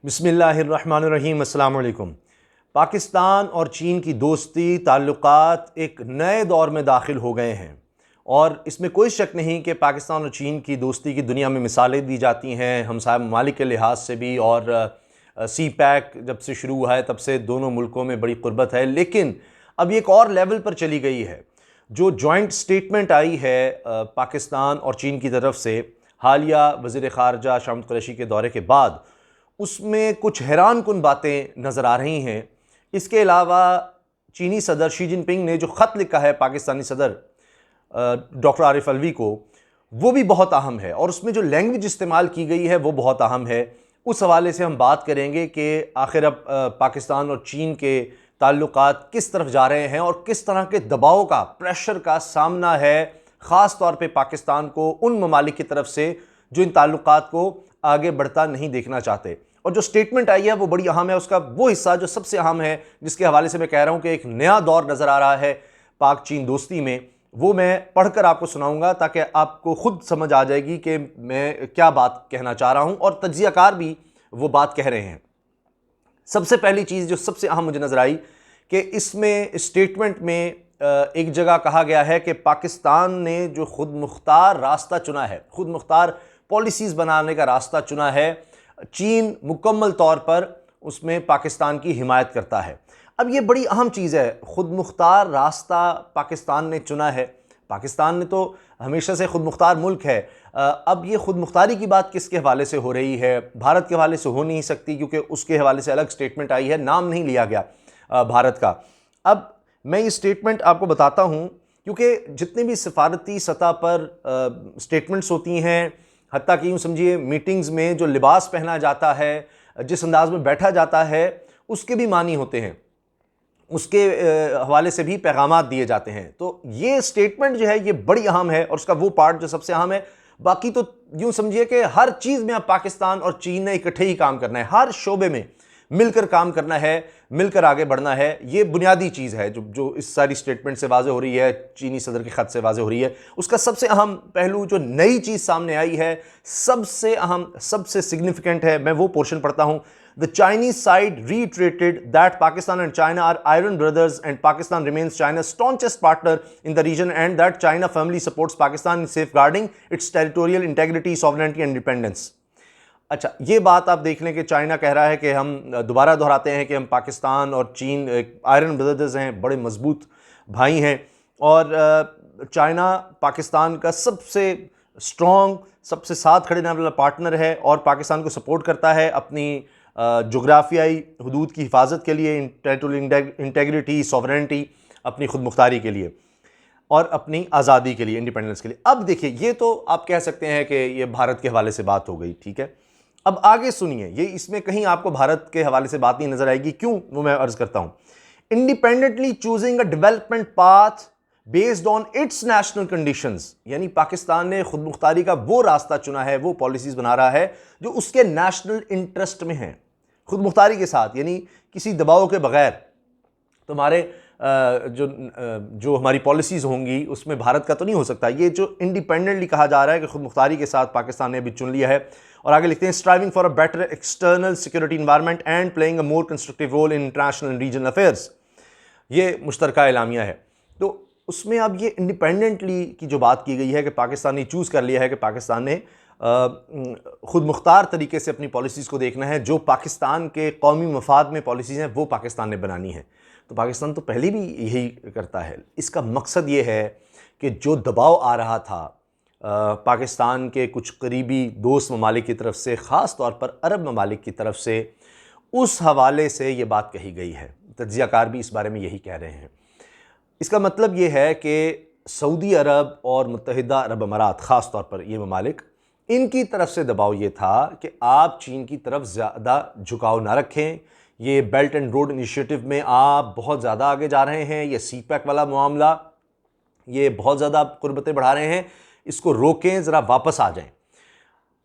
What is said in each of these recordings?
बिस्मिल्लाहिर्रहमानिर्रहीम। अस्सलाम वालेकुम। पाकिस्तान और चीन की दोस्ती ताल्लुकात एक नए दौर में दाखिल हो गए हैं और इसमें कोई शक नहीं कि पाकिस्तान और चीन की दोस्ती की दुनिया में मिसालें दी जाती हैं हमसाया ममालिक के लिहाज से भी। और सी पैक जब से शुरू हुआ है तब से दोनों मुल्कों में बड़ी क़ुर्बत है, लेकिन अब एक और लेवल पर चली गई है। जो जॉइंट स्टेटमेंट आई है पाकिस्तान और चीन की तरफ से हालिया वज़ीर ख़ारजा शाह महमूद क़ुरैशी के दौरे के बाद, उसमें कुछ हैरान कुन बातें नज़र आ रही हैं। इसके अलावा चीनी सदर शी जिनपिंग ने जो ख़त लिखा है पाकिस्तानी सदर डॉक्टर आरिफ अलवी को, वो भी बहुत अहम है और उसमें जो लैंग्वेज इस्तेमाल की गई है वो बहुत अहम है। उस हवाले से हम बात करेंगे कि आखिर अब पाकिस्तान और चीन के ताल्लुकात किस तरफ जा रहे हैं और किस तरह के दबाव का, प्रेशर का सामना है ख़ास तौर पे पाकिस्तान को उन ममालिक की तरफ से जो इन ताल्लुकात को आगे बढ़ता नहीं देखना चाहते। और जो स्टेटमेंट आई है वो बड़ी अहम है। उसका वो हिस्सा जो सबसे अहम है, जिसके हवाले से मैं कह रहा हूँ कि एक नया दौर नज़र आ रहा है पाक चीन दोस्ती में, वो मैं पढ़कर आपको सुनाऊंगा ताकि आपको खुद समझ आ जाएगी कि मैं क्या बात कहना चाह रहा हूँ और तज्ज़ियाकार भी वो बात कह रहे हैं। सबसे पहली चीज़ जो सबसे अहम मुझे नज़र आई कि इसमें स्टेटमेंट में एक जगह कहा गया है कि पाकिस्तान ने जो खुद मुख्तार रास्ता चुना है, खुद मुख्तार पॉलिसीज़ बनाने का रास्ता चुना है, चीन मुकम्मल तौर पर उसमें पाकिस्तान की हिमायत करता है। अब ये बड़ी अहम चीज़ है, खुद मुख्तार रास्ता पाकिस्तान ने चुना है। पाकिस्तान ने तो हमेशा से खुद मुख्तार मुल्क है। अब ये खुद मुख्तारी की बात किसके हवाले से हो रही है? भारत के हवाले से हो नहीं सकती, क्योंकि उसके हवाले से अलग स्टेटमेंट आई है, नाम नहीं लिया गया भारत का। अब मैं ये स्टेटमेंट आपको बताता हूँ, क्योंकि जितनी भी सफारती सतह पर स्टेटमेंट्स होती हैं, हत्ता कि यूँ समझिए मीटिंग्स में जो लिबास पहना जाता है, जिस अंदाज में बैठा जाता है, उसके भी मानी होते हैं, उसके हवाले से भी पैगामात दिए जाते हैं। तो ये स्टेटमेंट जो है ये बड़ी अहम है और उसका वो पार्ट जो सबसे अहम है। बाकी तो यूँ समझिए कि हर चीज़ में अब पाकिस्तान और चीन ने इकट्ठे ही काम करना है, हर शोबे में मिलकर काम करना है, मिलकर आगे बढ़ना है। ये बुनियादी चीज़ है जो इस सारी स्टेटमेंट से वाज़े हो रही है, चीनी सदर के ख़त से वाज़े हो रही है। उसका सबसे अहम पहलू जो नई चीज़ सामने आई है, सबसे अहम, सबसे सिग्निफिकेंट है, मैं वो पोर्शन पढ़ता हूँ। The Chinese side reiterated that Pakistan and China are iron brothers and Pakistan remains China's staunchest partner in the region and that China firmly supports Pakistan in safeguarding its territorial integrity, sovereignty and independence। अच्छा, ये बात आप देख लें कि China कह रहा है कि हम दोबारा दोहराते हैं कि हम पाकिस्तान और चीन आयरन ब्रदर्स हैं, बड़े मजबूत भाई हैं और चाइना पाकिस्तान का सबसे स्ट्रॉन्ग, सबसे साथ खड़े रहने वाला पार्टनर है और पाकिस्तान को सपोर्ट करता है अपनी जोग्राफियाई हदूद की हिफाजत के लिए, टेरिटोरियल इंटेग्रिटी, सॉवरेनिटी, अपनी खुद मुख्तारी के लिए और अपनी आज़ादी के लिए, इंडिपेंडेंस के लिए। अब देखिए, ये तो आप कह सकते हैं कि ये भारत के हवाले से बात हो गई, ठीक है। अब आगे सुनिए, ये इसमें कहीं आपको भारत के हवाले से बात नहीं नजर आएगी। क्यों? वो मैं अर्ज करता हूं। Independently choosing a development path based on it's national conditions, यानी पाकिस्तान ने खुद मुख्तारी का वो रास्ता चुना है, वो पॉलिसीज बना रहा है जो उसके नेशनल इंटरेस्ट में है, खुद मुख्तारी के साथ, यानी किसी दबाव के बगैर। तुम्हारे जो हमारी पॉलिसीज़ होंगी उसमें भारत का तो नहीं हो सकता। ये जो इंडिपेंडेंटली कहा जा रहा है कि खुद मुख्तारी के साथ पाकिस्तान ने भी चुन लिया है। और आगे लिखते हैं, striving for a better external security environment and playing a more constructive role in international and regional affairs. ये मुश्तरका एलामिया है। तो उसमें अब ये इंडिपेंडेंटली की जो बात की गई है कि पाकिस्तान ने चूज़ कर लिया है कि पाकिस्तान ने खुद मुख्तार तरीके से अपनी पॉलिसीज़ को देखना है, जो पाकिस्तान के कौमी मफाद में पॉलिसीज़ हैं वो पाकिस्तान ने बनानी है। तो पाकिस्तान तो पहले भी यही करता है। इसका मकसद ये है कि जो दबाव आ रहा था पाकिस्तान के कुछ करीबी दोस्त ममालिक की तरफ से, ख़ास तौर पर अरब ममालिक की तरफ से, उस हवाले से ये बात कही गई है। तज्ज़ियाकार भी इस बारे में यही कह रहे हैं। इसका मतलब ये है कि सऊदी अरब और मुत्तहिदा अरब अमारात, ख़ास तौर पर ये ममालिक, इनकी तरफ से दबाव ये था कि आप चीन की तरफ ज़्यादा झुकाव ना रखें। ये बेल्ट एंड रोड इनिशिएटिव में आप बहुत ज़्यादा आगे जा रहे हैं, ये सी पैक वाला मामला, ये बहुत ज़्यादा क़ुर्बतें बढ़ा रहे हैं, इसको रोकें, ज़रा वापस आ जाएं।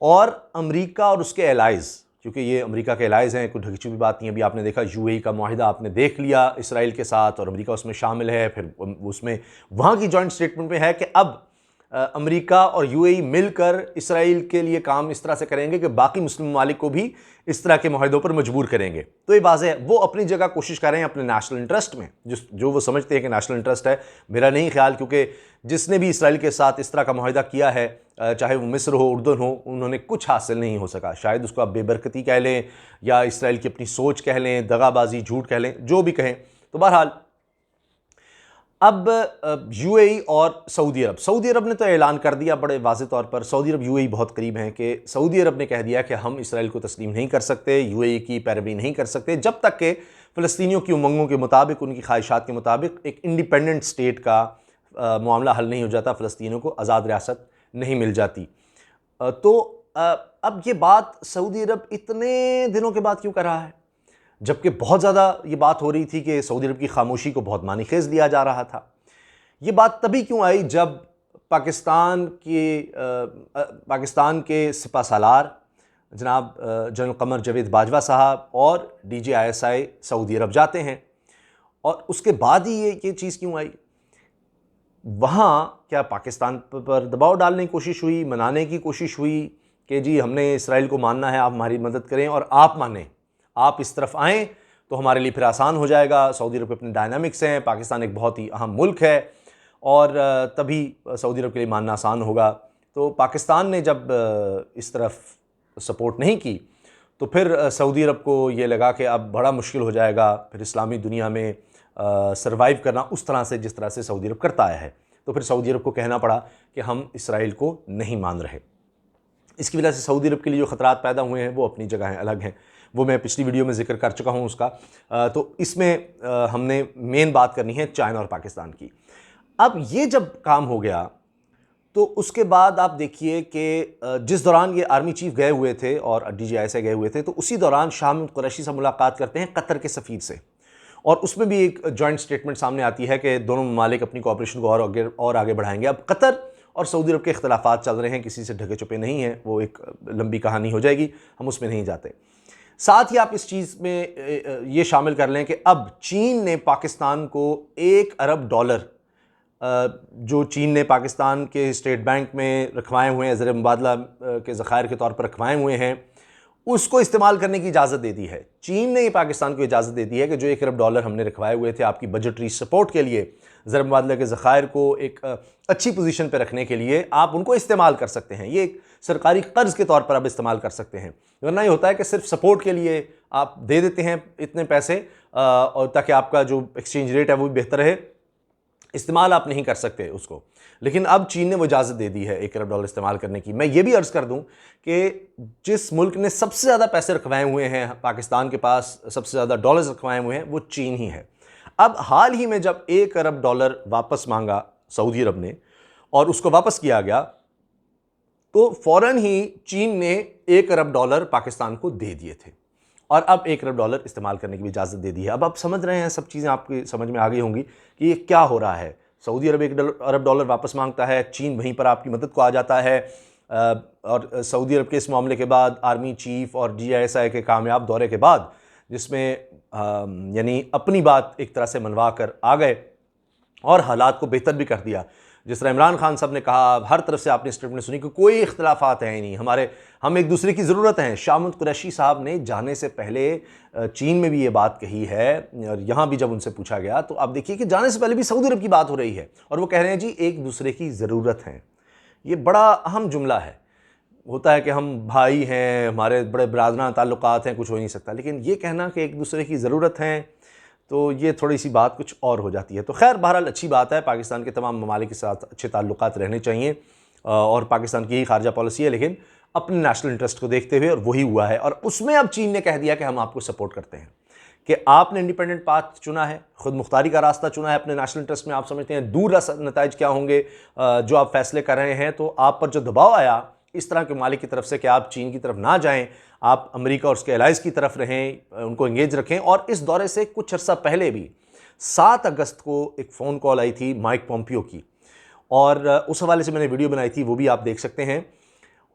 और अमेरिका और उसके एलाइज़, क्योंकि ये अमेरिका के एलाइज़ हैं, कोई ढकी छुपी बात नहीं। अभी आपने देखा यूएई का मुआहिदा आपने देख लिया इसराइल के साथ और अमेरिका उसमें शामिल है। फिर उसमें वहाँ की जॉइंट स्टेटमेंट में है कि अब अमेरिका और यूएई मिलकर इसराइल के लिए काम इस तरह से करेंगे कि बाकी मुस्लिम ममालिक को भी इस तरह के माहिदों पर मजबूर करेंगे। तो ये वाज़ेह है वो अपनी जगह कोशिश कर रहे हैं अपने नेशनल इंटरेस्ट में, जो वो समझते हैं कि नेशनल इंटरेस्ट है। मेरा नहीं ख्याल, क्योंकि जिसने भी इसराइल के साथ इस तरह का माहिदा किया है, चाहे वो मिस्र हो, उर्दन हो, उन्होंने कुछ हासिल नहीं हो सका। शायद उसको आप बेबरकती कह लें या इसराइल की अपनी सोच कह लें, दगाबाजी, झूठ कह लें, जो भी कहें। तो बहरहाल अब यूएई और सऊदी अरब ने तो ऐलान कर दिया बड़े वाज़ेह तौर पर। सऊदी अरब यूएई बहुत करीब हैं कि सऊदी अरब ने कह दिया कि हम इसराइल को तस्लीम नहीं कर सकते, यूएई की पैरवी नहीं कर सकते जब तक कि फ़लस्तीनियों की उमंगों के मुताबिक, उनकी ख्वाहिशात के मुताबिक एक इंडिपेंडेंट स्टेट का मामला हल नहीं हो जाता, फ़लस्तीनियों को आज़ाद रियासत नहीं मिल जाती। अब ये बात सऊदी अरब इतने दिनों के बाद क्यों कर रहा है, जबकि बहुत ज़्यादा ये बात हो रही थी कि सऊदी अरब की खामोशी को बहुत मानीखेज़ लिया जा रहा था। ये बात तभी क्यों आई जब पाकिस्तान के सिपह सालार जनाब जनरल कमर जावेद बाजवा साहब और DGISI सऊदी अरब जाते हैं, और उसके बाद ही ये चीज़ क्यों आई। वहाँ क्या पाकिस्तान पर दबाव डालने की कोशिश हुई, मनाने की कोशिश हुई कि जी हमने इसराइल को मानना है, आप हमारी मदद करें और आप मानें, आप इस तरफ आएँ तो हमारे लिए फिर आसान हो जाएगा। सऊदी अरब के अपने डायनामिक्स हैं, पाकिस्तान एक बहुत ही अहम मुल्क है और तभी सऊदी अरब के लिए मानना आसान होगा। तो पाकिस्तान ने जब इस तरफ सपोर्ट नहीं की तो फिर सऊदी अरब को ये लगा कि अब बड़ा मुश्किल हो जाएगा फिर इस्लामी दुनिया में सर्वाइव करना उस तरह से जिस तरह से सऊदी अरब करता आया है। तो फिर सऊदी अरब को कहना पड़ा कि हम इसराइल को नहीं मान रहे। इसकी वजह से सऊदी अरब के लिए जो ख़तरात पैदा हुए हैं वो अपनी जगह हैं, अलग हैं, वो मैं पिछली वीडियो में जिक्र कर चुका हूँ उसका। तो इसमें हमने मेन बात करनी है चाइना और पाकिस्तान की। अब ये जब काम हो गया तो उसके बाद आप देखिए कि जिस दौरान ये आर्मी चीफ गए हुए थे और DGISI गए हुए थे, तो उसी दौरान शाह महमूद कुरैशी से मुलाकात करते हैं कतर के सफ़ीर से, और उसमें भी एक जॉइंट स्टेटमेंट सामने आती है कि दोनों ममालिक अपनी कोऑपरेशन को और आगे बढ़ाएंगे। अब कतर और सऊदी अरब के इख्तलाफात चल रहे हैं, किसी से ढके छुपे नहीं हैं, वो एक लंबी कहानी हो जाएगी, हम उसमें नहीं जाते। साथ ही आप इस चीज़ में ये शामिल कर लें कि अब चीन ने पाकिस्तान को $1 अरब जो चीन ने पाकिस्तान के स्टेट बैंक में रखवाए हुए हैं, ज़र मुबादला के ज़खायर के तौर पर रखवाए हुए हैं, उसको इस्तेमाल करने की इजाज़त दे दी है। चीन ने पाकिस्तान को इजाज़त दे दी है कि जो $1 अरब हमने रखवाए हुए थे आपकी बजटरी सपोर्ट के लिए, ज़र मुबादला के ज़खायर को एक अच्छी पोजीशन पर रखने के लिए, आप उनको इस्तेमाल कर सकते हैं। ये एक सरकारी कर्ज़ के तौर पर आप इस्तेमाल कर सकते हैं। वरना ये होता है कि सिर्फ सपोर्ट के लिए आप दे देते हैं इतने पैसे, और ताकि आपका जो एक्सचेंज रेट है वो भी बेहतर रहे, इस्तेमाल आप नहीं कर सकते उसको। लेकिन अब चीन ने वो इजाज़त दे दी है $1 अरब इस्तेमाल करने की। मैं ये भी अर्ज़ कर दूं कि जिस मुल्क ने सबसे ज़्यादा पैसे रखवाए हुए हैं, पाकिस्तान के पास सबसे ज़्यादा डॉलर्स रखवाए हुए हैं, वो चीन ही है। अब हाल ही में जब $1 अरब वापस मांगा सऊदी अरब ने और उसको वापस किया गया, तो फ़ौरन ही चीन ने $1 अरब पाकिस्तान को दे दिए थे और अब $1 अरब इस्तेमाल करने की भी इजाज़त दे दी है। अब आप समझ रहे हैं, सब चीज़ें आपकी समझ में आ गई होंगी कि ये क्या हो रहा है। सऊदी अरब $1 अरब वापस मांगता है, चीन वहीं पर आपकी मदद को आ जाता है, और सऊदी अरब के इस मामले के बाद आर्मी चीफ और DGISI के कामयाब दौरे के बाद, जिसमें यानी अपनी बात एक तरह से मनवा कर आ गए और हालात को बेहतर भी कर दिया। जिस तरह इमरान खान साहब ने कहा, हर तरफ से आपने स्टेटमेंट सुनी कि कोई इख्तलाफात हैं ही नहीं, हम एक दूसरे की ज़रूरत हैं। शाह महमूद कुरैशी साहब ने जाने से पहले चीन में भी ये बात कही है, और यहाँ भी जब उनसे पूछा गया तो आप देखिए कि जाने से पहले भी सऊदी अरब की बात हो रही है और वो कह रहे हैं जी एक दूसरे की ज़रूरत है। ये बड़ा अहम जुमला है। होता है कि हम भाई हैं, हमारे बड़े बरादराना ताल्लुकात हैं, कुछ हो नहीं सकता, लेकिन ये कहना कि एक दूसरे की ज़रूरत है, तो ये थोड़ी सी बात कुछ और हो जाती है। तो खैर बहरहाल अच्छी बात है, पाकिस्तान के तमाम ममालिक के साथ अच्छे ताल्लुकात रहने चाहिए और पाकिस्तान की ही खारजा पॉलिसी है, लेकिन अपने नेशनल इंटरेस्ट को देखते हुए, और वही हुआ है। और उसमें अब चीन ने कह दिया कि हम आपको सपोर्ट करते हैं, कि आपने इंडिपेंडेंट पाथ चुना है, खुद मुख्तारी का रास्ता चुना है अपने नेशनल इंटरेस्ट में। आप समझते हैं दूर नताइज क्या होंगे जो आप फैसले कर रहे हैं, तो आप पर जो दबाव आया इस तरह के मालिक की तरफ से कि आप चीन की तरफ ना जाएं, आप अमेरिका और उसके एलाइज की तरफ रहें, उनको एंगेज रखें। और इस दौरे से कुछ अर्सा पहले भी 7 अगस्त को एक फ़ोन कॉल आई थी माइक पॉम्पियो की, और उस हवाले से मैंने वीडियो बनाई थी, वो भी आप देख सकते हैं।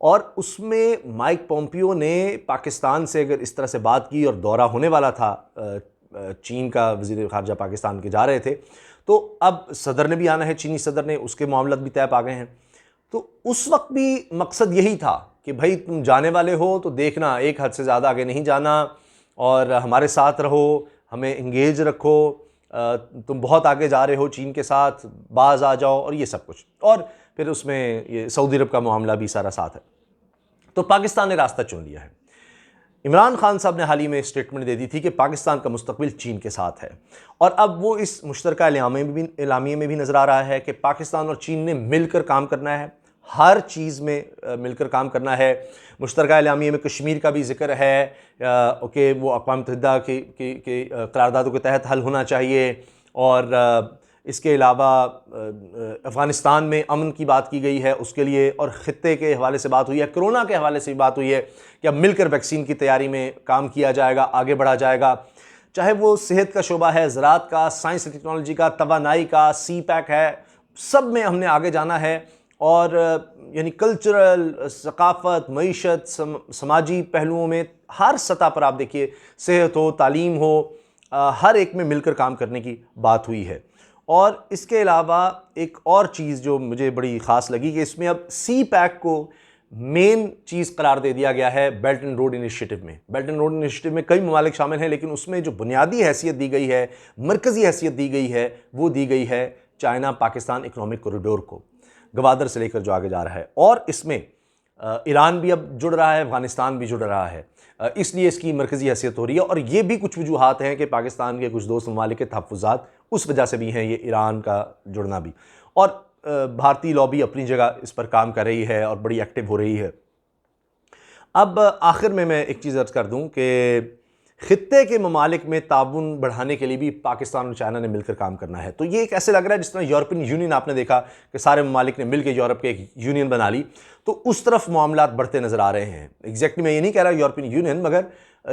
और उसमें माइक पॉम्पियो ने पाकिस्तान से अगर इस तरह से बात की, और दौरा होने वाला था, चीन का वज़ीर ख़ारजा पाकिस्तान के जा रहे थे, तो अब सदर ने भी आना है, चीनी सदर ने, उसके मामला भी तय पा गए हैं। तो उस वक्त भी मकसद यही था कि भाई तुम जाने वाले हो तो देखना, एक हद से ज़्यादा आगे नहीं जाना और हमारे साथ रहो, हमें इंगेज रखो, तुम बहुत आगे जा रहे हो चीन के साथ, बाज आ जाओ और ये सब कुछ। और फिर उसमें ये सऊदी अरब का मामला भी सारा साथ है। तो पाकिस्तान ने रास्ता चुन लिया है। इमरान खान साहब ने हाल ही में स्टेटमेंट दे दी थी कि पाकिस्तान का मुस्तकबिल चीन के साथ है, और अब वो इस मुश्तरका एलामिये में भी नज़र आ रहा है कि पाकिस्तान और चीन ने मिलकर काम करना है, हर चीज़ में मिलकर काम करना है। मुश्तरका एलामिये में कश्मीर का भी जिक्र है कि वो अक़वाम मुत्तहिदा की करारदादों के तहत हल होना चाहिए, और इसके अलावा अफ़गानिस्तान में अमन की बात की गई है उसके लिए, और ख़ित्ते के हवाले से बात हुई है, कोरोना के हवाले से भी बात हुई है कि अब मिलकर वैक्सीन की तैयारी में काम किया जाएगा, आगे बढ़ा जाएगा। चाहे वो सेहत का शोबा है, ज़राअत का, साइंस और टेक्नोलॉजी का, तवानाई का, सी पैक है, सब में हमने आगे जाना है। और यानी कल्चरल, सकाफ़त, मईशत, समाजी पहलुओं में हर सतह पर आप देखिए, सेहत हो, तालीम हो, हर एक में मिलकर काम करने की बात हुई है। और इसके अलावा एक और चीज़ जो मुझे बड़ी ख़ास लगी कि इसमें अब सी पैक को मेन चीज़ करार दे दिया गया है बेल्ट एंड रोड इनिशिएटिव में। बेल्ट एंड रोड इनिशिएटिव में कई ममालिक शामिल हैं, लेकिन उसमें जो बुनियादी हैसियत दी गई है, मरकज़ी हैसियत दी गई है, वो दी गई है चाइना पाकिस्तान इकनॉमिक कॉरिडोर को, गवादर से लेकर जो आगे जा रहा है। और इसमें ईरान भी अब जुड़ रहा है, अफ़गानिस्तान भी जुड़ रहा है, इसलिए इसकी मरकज़ी हैसियत हो रही है। और ये भी कुछ वजूहात हैं कि पाकिस्तान के कुछ दोस्त ममालिक के तहफ़्फ़ुज़ात उस वजह से भी हैं, ये ईरान का जुड़ना भी। और भारतीय लॉबी अपनी जगह इस पर काम कर रही है और बड़ी एक्टिव हो रही है। अब आखिर में मैं एक चीज़ अर्ज़ कर दूँ कि ख़ित्ते के ममालिक में ताउन बढ़ाने के लिए भी पाकिस्तान और चाइना ने मिलकर काम करना है। तो ये एक ऐसे लग रहा है जिस तरह यूरोपियन यूनियन आपने देखा कि सारे ममालिक ने मिलकर यूरोप के एक यूनियन बना ली, तो उस तरफ मामलात बढ़ते नज़र आ रहे हैं। एग्जैक्टली मैं ये नहीं कह रहा यूरोपियन यूनियन, मगर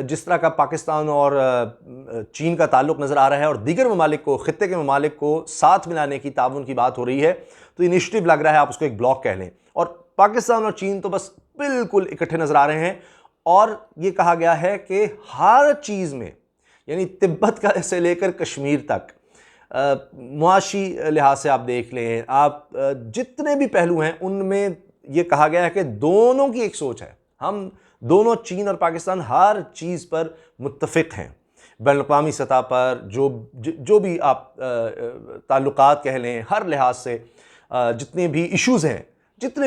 जिस तरह का पाकिस्तान और चीन का ताल्लुक़ नज़र आ रहा है और दीगर ममालिक को, ख़ित्ते के ममालिक को साथ मिलाने की, ताउन की बात हो रही है, तो इनिशिएटिव लग रहा है, आप उसको एक ब्लॉक कह लें। और पाकिस्तान और चीन तो बस बिल्कुल इकट्ठे नज़र आ रहे हैं। और ये कहा गया है कि हर चीज़ में, यानी तिब्बत का से लेकर कश्मीर तक, मुआशी लिहाज से आप देख लें, आप जितने भी पहलू हैं उनमें ये कहा गया है कि दोनों की एक सोच है। हम दोनों, चीन और पाकिस्तान, हर चीज़ पर मुत्तफ़िक़ हैं। बैनुल-अक़वामी सतह पर जो भी आप ताल्लुकात कह लें, हर लिहाज से जितने भी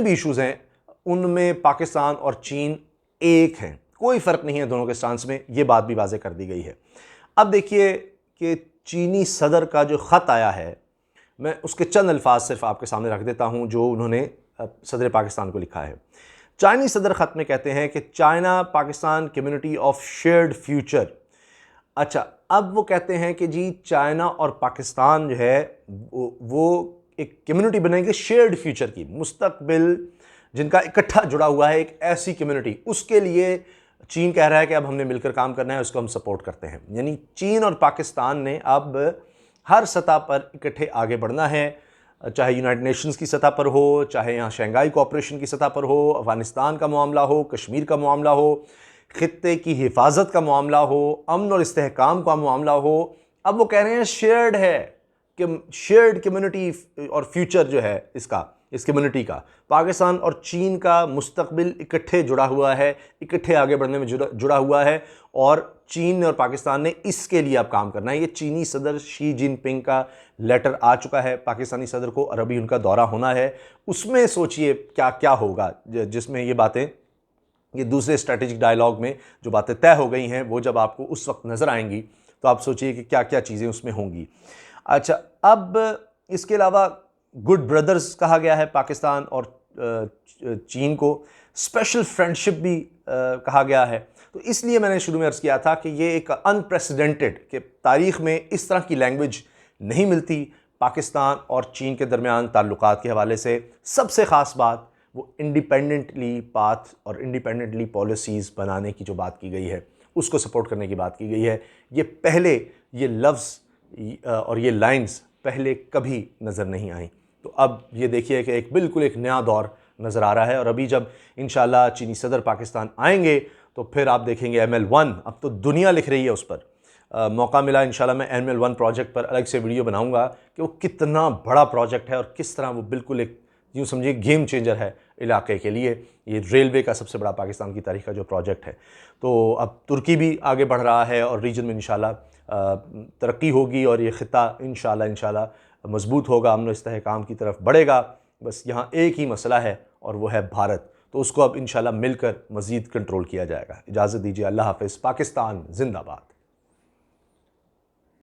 इशूज़ हैं उनमें पाकिस्तान और चीन एक हैं, कोई फ़र्क नहीं है दोनों के स्टांस में, ये बात भी वाज़े कर दी गई है। अब देखिए कि चीनी सदर का जो ख़त आया है, मैं उसके चंद अल्फाज सिर्फ आपके सामने रख देता हूँ जो उन्होंने सदर पाकिस्तान को लिखा है। चाइनीज़ सदर ख़त में कहते हैं कि China Pakistan community of shared future. अच्छा, अब वो कहते हैं कि जी चाइना और पाकिस्तान जो है वो एक कम्युनिटी बनेंगे शेयर्ड फ्यूचर की, मुस्तकबिल जिनका इकट्ठा जुड़ा हुआ है, एक ऐसी कम्युनिटी। उसके लिए चीन कह रहा है कि अब हमने मिलकर काम करना है, उसको हम सपोर्ट करते हैं। यानी चीन और पाकिस्तान ने अब हर सतह पर इकट्ठे आगे बढ़ना है, चाहे यूनाइटेड नेशंस की सतह पर हो, चाहे यहाँ शंघाई कोऑपरेशन की सतह पर हो, अफ़गानिस्तान का मामला हो, कश्मीर का मामला हो, ख़ित्ते की हिफाजत का मामला हो, अमन और इस्तेहकाम का मामला हो। अब वो कह रहे हैं शेयर्ड है, कि शेयर्ड कम्युनिटी और फ्यूचर जो है इस कम्युनिटी का, पाकिस्तान और चीन का मुस्तकबिल इकट्ठे जुड़ा हुआ है, इकट्ठे आगे बढ़ने में जुड़ा हुआ है। और चीन और पाकिस्तान ने इसके लिए अब काम करना है। ये चीनी सदर शी जिनपिंग का लेटर आ चुका है पाकिस्तानी सदर को, और अभी उनका दौरा होना है। उसमें सोचिए क्या क्या होगा, जिसमें ये बातें, ये दूसरे स्ट्रेटेजिक डायलॉग में जो बातें तय हो गई हैं, वो जब आपको उस वक्त नज़र आएंगी तो आप सोचिए कि क्या क्या चीज़ें उसमें होंगी। अच्छा, अब इसके अलावा गुड ब्रदर्स कहा गया है पाकिस्तान और चीन को, स्पेशल फ्रेंडशिप भी कहा गया है। तो इसलिए मैंने शुरू में अर्ज़ किया था कि ये एक अनप्रेसिडेंटेड, कि तारीख़ में इस तरह की लैंग्वेज नहीं मिलती पाकिस्तान और चीन के दरमियान ताल्लुकात के हवाले से। सबसे ख़ास बात वो इंडिपेंडेंटली पाथ और इंडिपेंडेंटली पॉलिसीज़ बनाने की जो बात की गई है, उसको सपोर्ट करने की बात की गई है। ये पहले ये लफ्ज़ और ये लाइन्स पहले कभी नज़र नहीं आई। तो अब ये देखिए कि बिल्कुल एक नया दौर नज़र आ रहा है। और अभी जब इंशाल्लाह चीनी सदर पाकिस्तान आएंगे तो फिर आप देखेंगे ML1, अब तो दुनिया लिख रही है उस पर। मौका मिला इंशाल्लाह मैं ML1 प्रोजेक्ट पर अलग से वीडियो बनाऊंगा कि वो कितना बड़ा प्रोजेक्ट है और किस तरह वो बिल्कुल एक यूँ समझिए गेम चेंजर है इलाके के लिए। ये रेलवे का सबसे बड़ा पाकिस्तान की तारीख का जो प्रोजेक्ट है। तो अब तुर्की भी आगे बढ़ रहा है और रीजन में इंशाल्लाह तरक्की होगी और ये ख़ित्ता इंशाल्लाह मज़बूत होगा, अमन इस्तेहकाम की तरफ बढ़ेगा। बस यहाँ एक ही मसला है और वो है भारत, तो उसको अब इंशाल्लाह मिलकर मज़ीद कंट्रोल किया जाएगा। इजाज़त दीजिए, अल्लाह हाफ़िज़। पाकिस्तान ज़िंदाबाद।